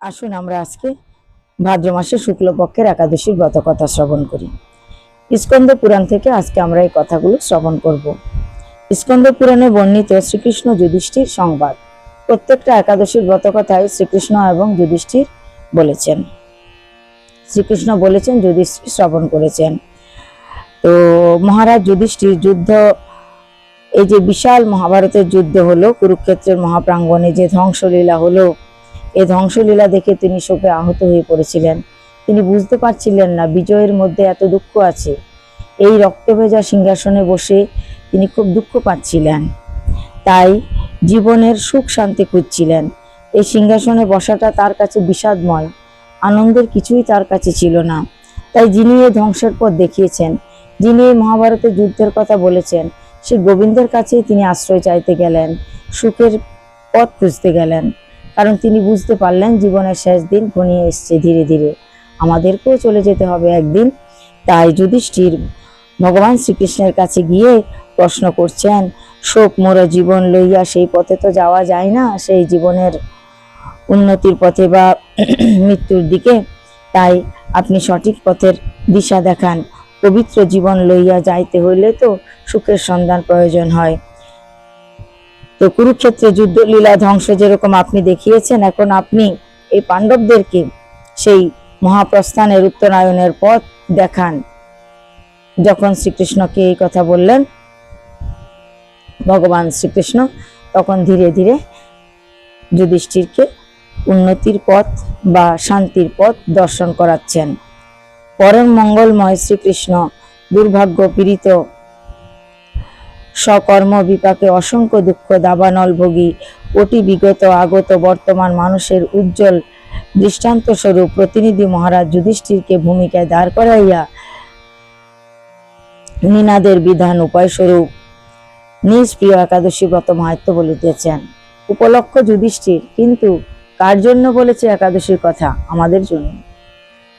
আসুন আমরা আজকে ভাদ্র মাসের শুক্লপক্ষের একাদশীর ব্রত কথা শ্রবণ করি। স্কন্দ পুরাণ থেকে আজকে আমরা এই কথাগুলো শ্রবণ করব। স্কন্দ পুরাণে বর্ণিত শ্রীকৃষ্ণ যুধিষ্ঠির সংবাদ। প্রত্যেকটা একাদশীর ব্রত কথায় শ্রীকৃষ্ণ এবং যুধিষ্ঠির বলেছেন। শ্রীকৃষ্ণ বলেছেন, যুধিষ্ঠির শ্রবণ করেছেন। তো মহারাজ যুধিষ্ঠির যুদ্ধ, এই যে বিশাল মহাভারতের যুদ্ধ হলো, কুরুক্ষেত্রের মহাপ্রাঙ্গণে যে ধ্বংসলীলা হলো, এই ধ্বংসলীলা দেখে তিনি শোকে আহত হয়ে পড়েছিলেন। তিনি বুঝতে পারছিলেন না বিজয়ের মধ্যে এত দুঃখ আছে। এই রক্তভেজা সিংহাসনে বসে তিনি খুব দুঃখ পাচ্ছিলেন, তাই জীবনের সুখ শান্তি খুঁজছিলেন। এই সিংহাসনে বসাটা তার কাছে বিষাদময়, আনন্দের কিছুই তার কাছে ছিল না। তাই যিনি এই ধ্বংসের পথ দেখিয়েছেন, যিনি এই মহাভারতের যুদ্ধের কথা বলেছেন, সে গোবিন্দের কাছেই তিনি আশ্রয় চাইতে গেলেন, সুখের পথ খুঁজতে গেলেন। কারণ তিনি বুঝতে পারলেন জীবনের শেষ দিন ঘনিয়ে এসছে ধীরে ধীরে, আমাদেরকেও চলে যেতে হবে একদিন। তাই যুধিষ্ঠির ভগবান শ্রীকৃষ্ণের কাছে গিয়ে প্রশ্ন করছেন, শোক মোরা জীবন লইয়া সেই পথে তো যাওয়া যায় না, সেই জীবনের উন্নতির পথে বা মৃত্যুর দিকে। তাই আপনি সঠিক পথের দিশা দেখান। পবিত্র জীবন লইয়া যাইতে হইলে তো সুখের সন্ধান প্রয়োজন হয়। তো কুরুক্ষেত্রে যুদ্ধ লীলা ধ্বংস যেরকম আপনি দেখিয়েছেন, এখন আপনি এই পাণ্ডবদেরকে সেই মহাপ্রস্থানের উত্তরায়ণের পথ দেখান। যখন শ্রীকৃষ্ণকে এই কথা বললেন ভগবান শ্রীকৃষ্ণ, তখন ধীরে ধীরে যুধিষ্ঠিরকে উন্নতির পথ বা শান্তির পথ দর্শন করাচ্ছেন। পরম মঙ্গলময় শ্রীকৃষ্ণ দুর্ভাগ্য পীড়িত, সকর্ম বিপাকে অসংখ্য দুঃখ দাবানল ভোগী, কোটি বিগত আগত বর্তমান মানুষের উজ্জ্বল দৃষ্টান্ত স্বরূপ প্রতিনিধি মহারাজ যুধিষ্ঠিরকে ভূমিকায় দাঁড় করাইয়া নিনাদের বিধান উপায় স্বরূপ নিজ প্রিয় একাদশী ব্রত মাহাত্ম্য বলিতেছেন। উপলক্ষ যুধিষ্ঠির, কিন্তু কার জন্য বলেছে একাদশীর কথা? আমাদের জন্য,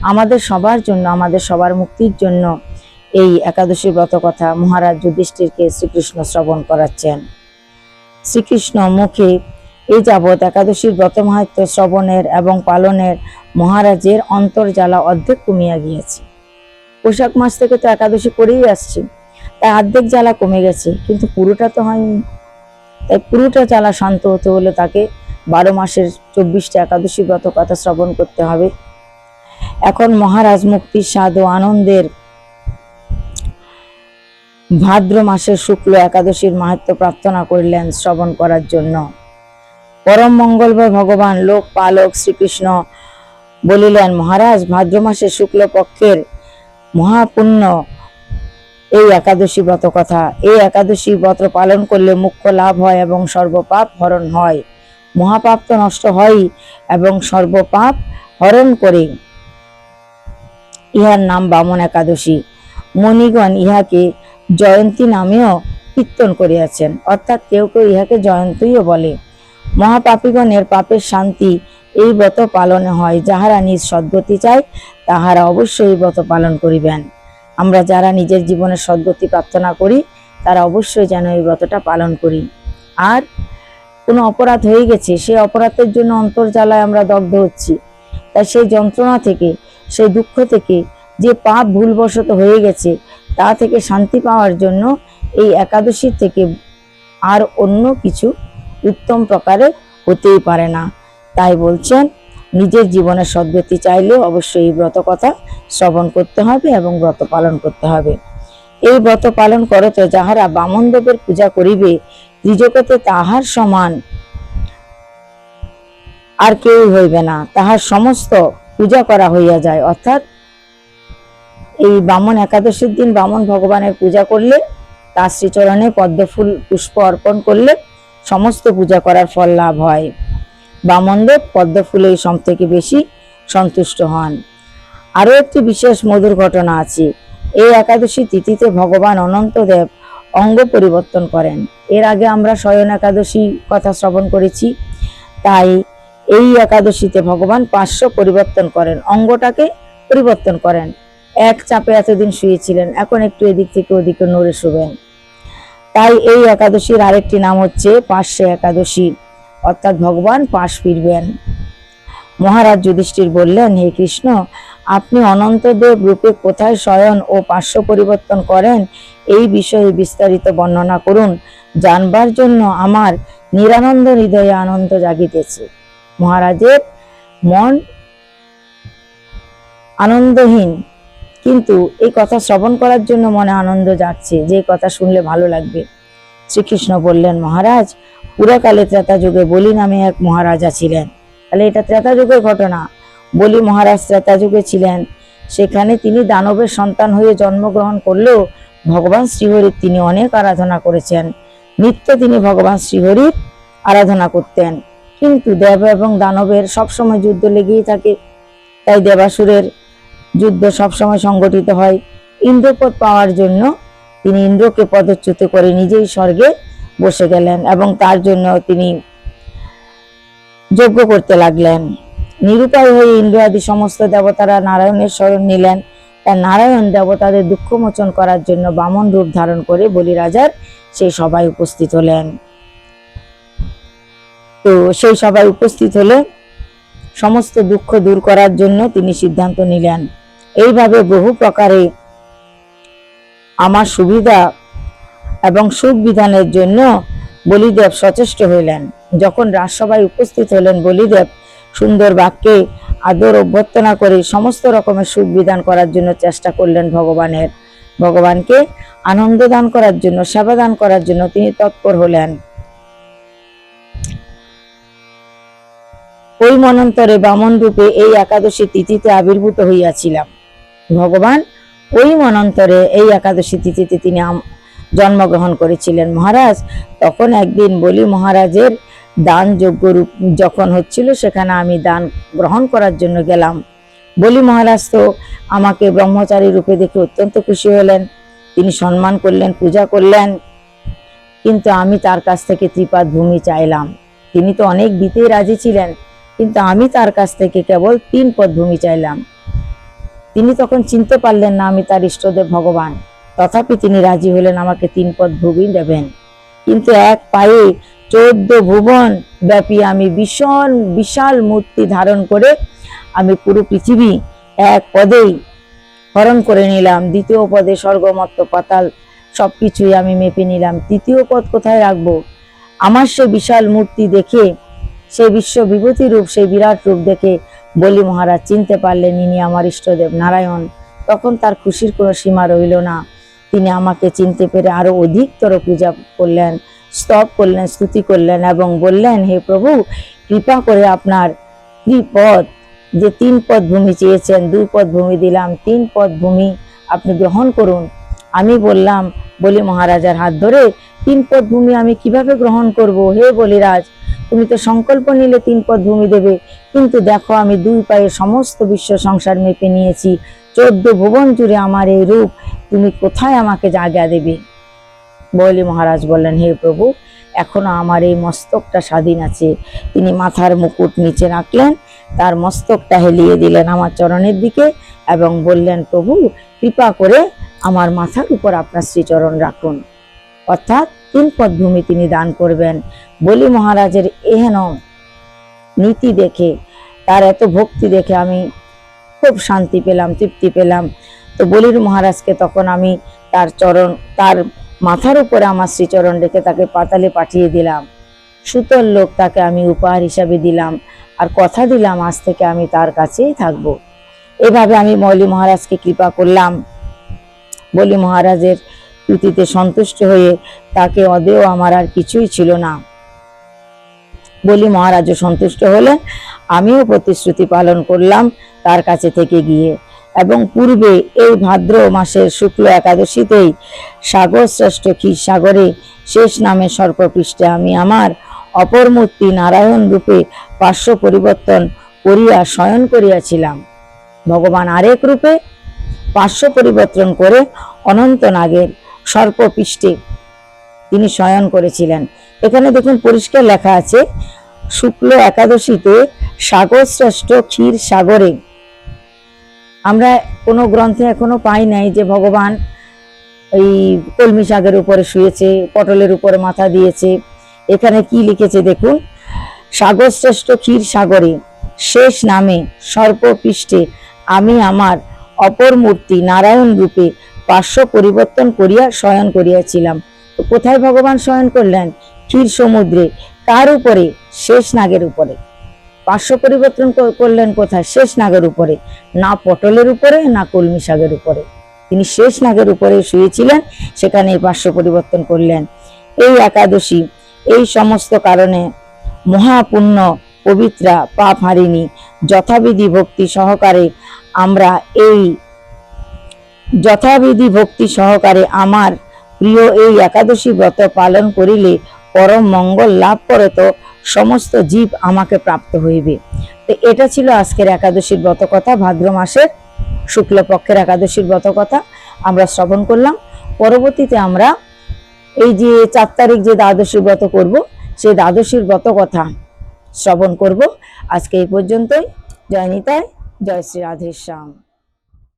আমাদের সবার জন্য, আমাদের সবার মুক্তির জন্য এই একাদশী ব্রত কথা মহারাজ যুধিষ্ঠিরকে শ্রীকৃষ্ণ শ্রবণ করাচ্ছেন। শ্রীকৃষ্ণ মুখে এই যাবৎ একাদশীর ব্রত মাহাত্ম্য শ্রবণের এবং পালনের মহারাজের অন্তর্জ্বালা অর্ধেক কমিয়া গিয়েছে। বৈশাখ মাস থেকে তো একাদশী করেই আসছি, তাই অর্ধেক জ্বালা কমে গেছে, কিন্তু পুরোটা তো হয়নি। তাই পুরোটা জ্বালা শান্ত হতে হলে তাকে 12 মাসের 24টা একাদশী ব্রত কথা শ্রবণ করতে হবে। এখন মহারাজ মুক্তির স্বাদ ও আনন্দের ভাদ্র মাসের শুক্ল একাদশীর মাহাত্ম্য প্রার্থনা করলেন শ্রবণ করার জন্য। পরম মঙ্গলময় ভগবান লোক পালক শ্রীকৃষ্ণ বলিলেন, মহারাজ, ভাদ্র মাসের শুক্ল পক্ষের মহাপুণ্য এই একাদশী ব্রত কথা। এই একাদশী ব্রত পালন করলে মুখ্য লাভ হয় এবং সর্বপাপ হরণ হয়। মহাপাপ তো নষ্ট হয় এবং সর্বপাপ হরণ করে। ইহার নাম বামন একাদশী। মণিগণ ইহাকে জয়ন্তী নামেও কীর্তন করিয়াছেন, অর্থাৎ কেউ কেউ ইহাকে জয়ন্তীও বলে। মহাপাপীগণের পাপের শান্তি এই ব্রত পালনে হয়। যাহারা নিজ সদ্গতি চায় তাহারা অবশ্যই এই ব্রত পালন করিবেন। আমরা যারা নিজের জীবনের সদ্গতি প্রার্থনা করি তারা অবশ্যই যেন এই ব্রতটা পালন করি। আর কোনো অপরাধ হয়ে গেছে, সেই অপরাধের জন্য অন্তর্জ্বালায় আমরা দগ্ধ হচ্ছি, তাই সেই যন্ত্রণা থেকে, সেই দুঃখ থেকে, যে পাপ ভুলবশত হয়ে গেছে তা থেকে শান্তি পাওয়ার জন্য এই একাদশীর থেকে আর অন্য কিছু উত্তম প্রকারে হতেই পারে না। তাই বলছেন, নিজের জীবনের সদ্গতি চাইলে অবশ্যই এই ব্রত কথা শ্রবণ করতে হবে এবং ব্রত পালন করতে হবে। এই ব্রত পালন করতে যাহারা বামনদেবের পূজা করিবে, ত্রিজগতে তাহার সমান আর কেউ হইবে না, তাহার সমস্ত পূজা করা হইয়া যায়। অর্থাৎ এই বামন একাদশীর দিন বামন ভগবানের পূজা করলে, তার শ্রীচরণে পদ্মফুল পুষ্প অর্পণ করলে সমস্ত পূজা করার ফল লাভ হয়। বামনদেব পদ্মফুলে সব থেকে বেশি সন্তুষ্ট হন। আরো একটি বিশেষ মধুর ঘটনা আছে। এই একাদশী তিথিতে ভগবান অনন্তদেব অঙ্গ পরিবর্তন করেন। এর আগে আমরা শয়ন একাদশী কথা শ্রবণ করেছি, তাই এই একাদশীতে ভগবান 500 পরিবর্তন করেন, অঙ্গটাকে পরিবর্তন করেন। এক চাপে এতদিন শুয়েছিলেন, এখন একটু এদিক থেকে ওদিকে নড়ে শুবেন। তাই এই একাদশীর আরেকটি নাম হচ্ছে 500 একাদশী, অর্থাৎ ভগবান পাশ ফিরবেন। মহারাজ যুধিষ্ঠির বললেন, হে কৃষ্ণ, আপনি অনন্তদেব রূপে কোথায় শয়ন ও পার্শ্ব পরিবর্তন করেন এই বিষয়ে বিস্তারিত বর্ণনা করুন। জানবার জন্য আমার নিরানন্দ হৃদয়ে আনন্দ জাগিতেছে। মহারাজের মন আনন্দহীন, কিন্তু এই কথা শ্রবণ করার জন্য মনে আনন্দ জাগছে, যে কথা শুনলে ভালো লাগবে। শ্রীকৃষ্ণ বললেন, মহারাজ, পুরাকালে ত্রেতা যুগে বলি নামে এক মহারাজা ছিলেন। তাহলে এটা ত্রেতা যুগের ঘটনা। বলি মহারাজ ত্রেতা যুগে ছিলেন। সেখানে তিনি দানবের সন্তান হয়ে জন্মগ্রহণ করলেও ভগবান শ্রীহরির তিনি অনেক আরাধনা করেছেন। নিত্য তিনি ভগবান শ্রীহরির আরাধনা করতেন। কিন্তু দেব এবং দানবের সবসময় যুদ্ধ লেগেই থাকে, তাই দেবাসুরের যুদ্ধ সবসময় সংগঠিত হয়। ইন্দ্রপদ পাওয়ার জন্য তিনি ইন্দ্রকে পদচ্যুত করে নিজেই স্বর্গে বসে গেলেন এবং তার জন্য তিনি যজ্ঞ করতে লাগলেন। নিরুপায় হয়ে ইন্দ্র আদি সমস্ত দেবতারা নারায়ণের শরণ নিলেন। তার নারায়ণ দেবতাদের দুঃখ মোচন করার জন্য বামন রূপ ধারণ করে বলি রাজার সেই সভায় উপস্থিত হলেন। তো সেই সভায় উপস্থিত হলে সমস্ত দুঃখ দূর করার জন্য তিনি সিদ্ধান্ত নিলেন। এইভাবে বহু প্রকারে আমার সুবিধা এবং সুখ বিধানের জন্য বলিদেব সচেষ্ট হইলেন। যখন রাজসভায় উপস্থিত হলেন, বলিদেব সুন্দর বাক্যে আদর অভ্যর্থনা করে সমস্ত রকমের সুখ বিধান করার জন্য চেষ্টা করলেন। ভগবানকে আনন্দ দান করার জন্য, সেবা দান করার জন্য তিনি তৎপর হলেন। ওই মনন্তরে বামন রূপে এই একাদশী তিথিতে আবির্ভূত হইয়াছিলাম। ভগবান ওই মনন্তরে এই একাদশী তিথিতে তিনি জন্মগ্রহণ করেছিলেন। মহারাজ, তখন একদিন বলি মহারাজের দান যজ্ঞ রূপ যখন হচ্ছিল, সেখানে আমি দান গ্রহণ করার জন্য গেলাম। বলি মহারাজ তো আমাকে ব্রহ্মচারী রূপে দেখে অত্যন্ত খুশি হলেন। তিনি সম্মান করলেন, পূজা করলেন, কিন্তু আমি তার কাছ থেকে ত্রিপাদ ভূমি চাইলাম। তিনি তো অনেক দিতেই রাজি ছিলেন, কিন্তু আমি তার কাছ থেকে কেবল 3 পদ ভূমি চাইলাম। তিনি তখন চিনতে পারলেন না আমি তার ইষ্টদেব ভগবান, তথাপি তিনি রাজি হলেন আমাকে 3 পদ ভূমি দেবেন। কিন্তু এক পায়ে 14 ভুবন ব্যাপী আমি বিশাল মূর্তি ধারণ করে আমি পুরো পৃথিবী এক পদেই হরণ করে নিলাম। দ্বিতীয় পদে স্বর্গ মর্ত্য পাতাল সবকিছুই আমি মেপে নিলাম। তৃতীয় পদ কোথায় রাখবো? আমার সে বিশাল মূর্তি দেখে, সেই বিশ্ব বিভূতি রূপ, সেই বিরাট রূপ দেখে বলি মহারাজ চিনতে পারলেন ইনি আমার ইষ্টদেব নারায়ণ। তখন তার খুশির কোনো সীমা রইল না। তিনি আমাকে চিনতে পেরে আরো অধিকতর পূজা করলেন, স্তব করলেন, স্তুতি করলেন এবং বললেন, হে প্রভু, কৃপা করে আপনার ত্রিপদ, যে 3 পদ ভূমি চেয়েছেন, 2 পদ ভূমি দিলাম, 3 পদ ভূমি আপনি গ্রহণ করুন। আমি বললাম, বলি মহারাজার হাত ধরে, 3 পদ ভূমি আমি কিভাবে গ্রহণ করব? হে বলিরাজ, তুমি তো সংকল্প নিলে 3 পদ ভূমি দেবে, কিন্তু দেখো আমি 2 পায়ে সমস্ত বিশ্ব সংসার মেপে নিয়েছি। 14 ভুবন জুড়ে আমার এই রূপ, তুমি কোথায় আমাকে জায়গা দেবে? বলি মহারাজ বললেন, হে প্রভু, এখনো আমার এই মস্তকটা স্বাধীন আছে। তিনি মাথার মুকুট নিচে রাখলেন, তার মস্তকটা হেলিয়ে দিলেন আমার চরণের দিকে এবং বললেন, প্রভু, কৃপা করে আমার মাথার উপর আপনার শ্রীচরণ রাখুন। অর্থাৎ 3 পদ ভূমি তিনি দান করবেন। বলি মহারাজের এহেন নীতি দেখে, তার এত ভক্তি দেখে আমি খুব শান্তি পেলাম, তৃপ্তি পেলাম। তো বলির মহারাজকে তখন আমি তার মাথার উপরে আমার শ্রীচরণ রেখে তাকে পাতালে পাঠিয়ে দিলাম। সুতোর লোক তাকে আমি উপহার হিসাবে দিলাম, আর কথা দিলাম আজ থেকে আমি তার কাছেই থাকবো। এভাবে আমি বলি মহারাজকে কৃপা করলাম। বলি মহারাজের তুতিতে সন্তুষ্ট হয়ে তাকে অদেয় আমার আর কিছুই ছিল না। বলি মহারাজও সন্তুষ্ট হলেন, আমিও প্রতিশ্রুতি পালন করলাম তার কাছে থেকে গিয়ে। এবং পূর্বে এই ভাদ্র মাসের শুক্ল একাদশীতেই সাগর শ্রেষ্ঠ ক্ষীরসাগরে শেষ নামে সর্পপৃষ্ঠে আমি আমার অপর মূর্তি নারায়ণ রূপে পার্শ্ব পরিবর্তন করিয়া শয়ন করিয়াছিলাম। ভগবান আরেক রূপে পার্শ্ব পরিবর্তন করে অনন্ত নাগের সর্পপৃষ্ঠে তিনি শয়ন করেছিলেন। এখানে দেখুন পরিষ্কার লেখা আছে, শুক্ল একাদশীতে সাগর শ্রেষ্ঠ ক্ষীর সাগরে। আমরা কোনো গ্রন্থে এখনো পাই নাই যে ভগবান এই কলমি শাকের উপরে শুয়েছে, পটলের উপরে মাথা দিয়েছে। এখানে কি লিখেছে দেখুন, সাগর শ্রেষ্ঠ ক্ষীর সাগরে শেষ নামে সর্পপৃষ্ঠে আমি আমার অপর মূর্তি নারায়ণ রূপে পার্শ্ব পরিবর্তন করিয়া শয়ন করিয়াছিলাম। তো কোথায় ভগবান শয়ন করলেন? ক্ষীর সমুদ্রে। কার উপরে? শেষ নাগের উপরে। পার্শ্ব পরিবর্তন করলেন কোথায়? শেষ নাগের উপরে। না পটলের উপরে, না কলমি শাকের উপরে। তিনি শেষ নাগের উপরে শুয়েছিলেন, সেখানে পার্শ্ব পরিবর্তন করলেন। এই একাদশী এই সমস্ত কারণে মহাপুণ্য পবিত্রা পাপ হারিণী যথাবিধি ভক্তি সহকারে আমরা এই যথাবিধি ভক্তি সহকারে আমার প্রিয় এই একাদশী ব্রত পালন করিলে পরম মঙ্গল লাভ করত সমস্ত জীব আমাকে প্রাপ্ত হইবে। তো এটা ছিল আজকের একাদশীর ব্রত কথা। ভাদ্র মাসের শুক্লপক্ষের একাদশীর ব্রত কথা আমরা শ্রবণ করলাম। পরবর্তীতে আমরা এই যে 4 তারিখ যে দ্বাদশী ব্রত করব, সেই দ্বাদশীর ব্রত কথা শ্রবণ করব। আজকে এই পর্যন্তই। জয় নিতাই, জয় শ্রী রাধেশ্যাম।